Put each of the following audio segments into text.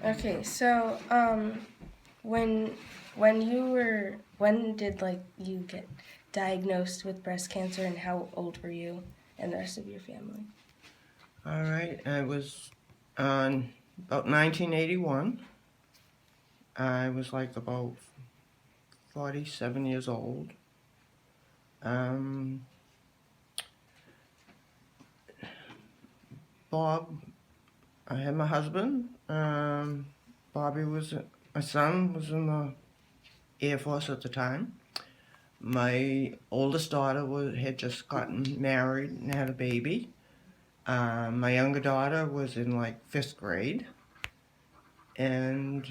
Okay, so when when did like you get diagnosed with breast cancer, and how old were you and the rest of your family? All right, I was on about 1981. I was like about 47 years old. Um, Bob, I had my husband. Bobby was, my son was in the Air Force at the time. My oldest daughter had just gotten married and had a baby. My younger daughter was in like fifth grade. And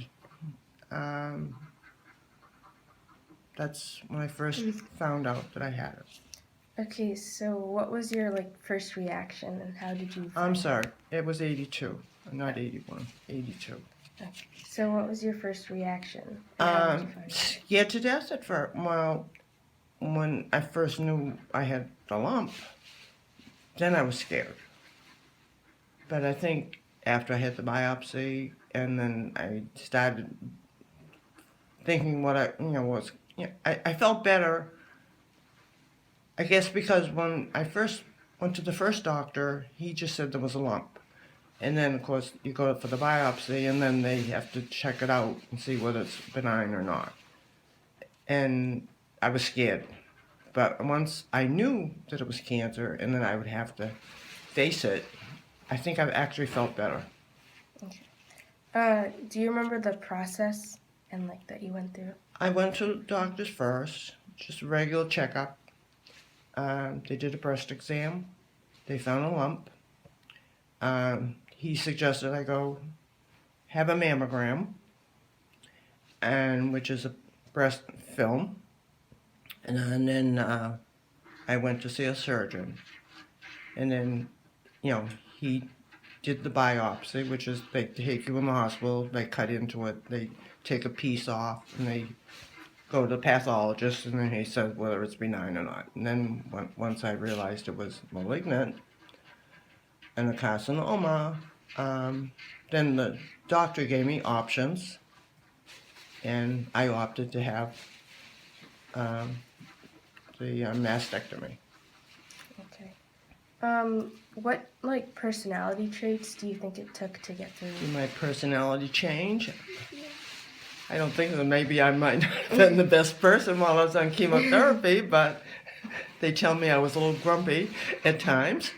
um, that's when I first found out that I had it. Okay, so what was your like first reaction, and how did you I'm find sorry, out? it was 82, not 81, 82. Okay. So what was your first reaction, and how did you find out? Scared to death at first. Well, when I first knew I had the lump, then I was scared. But I think after I had the biopsy, and then I started thinking what was, I felt better. I guess because when I first went to the first doctor, he just said there was a lump. And then, of course, you go for the biopsy, and then they have to check it out and see whether it's benign or not. And I was scared. But once I knew that it was cancer and then I would have to face it, I think I've actually felt better. Okay. Do you remember the process and like that you went through? I went to the doctors first, just a regular checkup. They did a breast exam. They found a lump. He suggested I go have a mammogram, and which is a breast film. And then I went to see a surgeon. And then, he did the biopsy, which is they take you in the hospital, they cut into it, they take a piece off, and they go to the pathologist, and then he said whether it's benign or not. And then once I realized it was malignant and a carcinoma, then the doctor gave me options, and I opted to have um, the mastectomy. Okay. What like personality traits do you think it took to get through? Did my personality change? I don't think that maybe I might not have been the best person while I was on chemotherapy, but they tell me I was a little grumpy at times.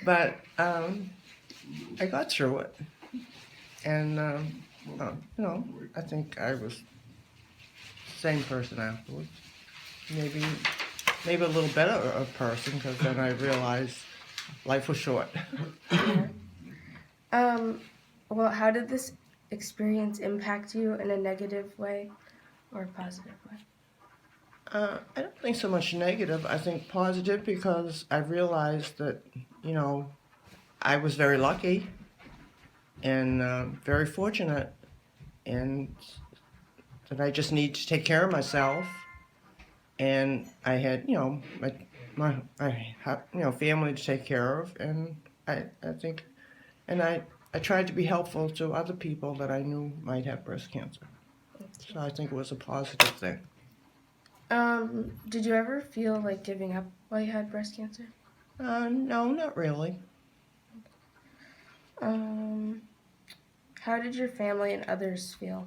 But I got through it. And, I think I was the same person afterwards. Maybe a little better a person, because then I realized life was short. Yeah. Um, well, how did this experience impact you in a negative way or a positive way? I don't think so much negative. I think positive, because I realized that, I was very lucky and very fortunate, and that I just need to take care of myself. And I had, my family to take care of, and I think, and I tried to be helpful to other people that I knew might have breast cancer. So I think it was a positive thing. Did you ever feel like giving up while you had breast cancer? No, not really. Um, how did your family and others feel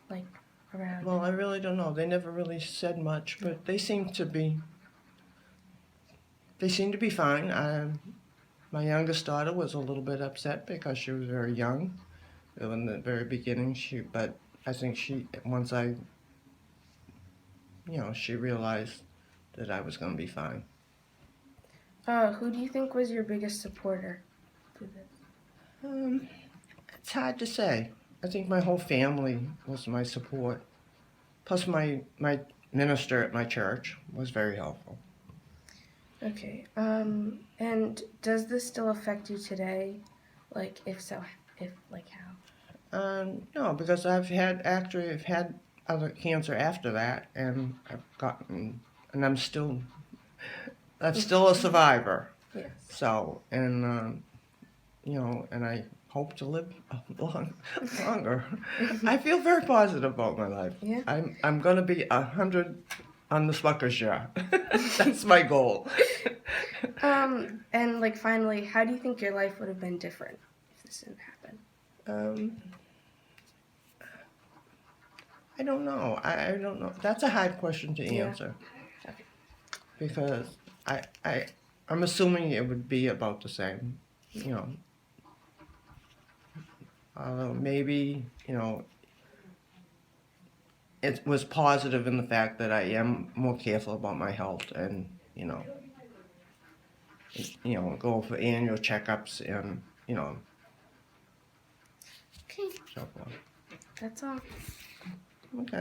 like around Well, you? I really don't know. They never really said much, but they seem to be fine. My youngest daughter was a little bit upset because she was very young in the very beginning. But I think once she realized that I was going to be fine. Who do you think was your biggest supporter through this? Um, it's hard to say. I think my whole family was my support. Plus, my minister at my church was very helpful. Okay. And does this still affect you today? Like, if so, if like how? No, because I've had other cancer after that, and I'm still a survivor. Yes. So, and and I hope to live longer. I feel very positive about my life. Yeah. I'm gonna be 100 on the Smucker's jar. That's my goal. And like finally, how do you think your life would have been different if this didn't happen? I don't know. I don't know. That's a hard question to Yeah. answer. Okay. Because I'm assuming it would be about the same. Although maybe, it was positive in the fact that I am more careful about my health and, go for annual checkups and, Okay, so forth. that's all. Okay.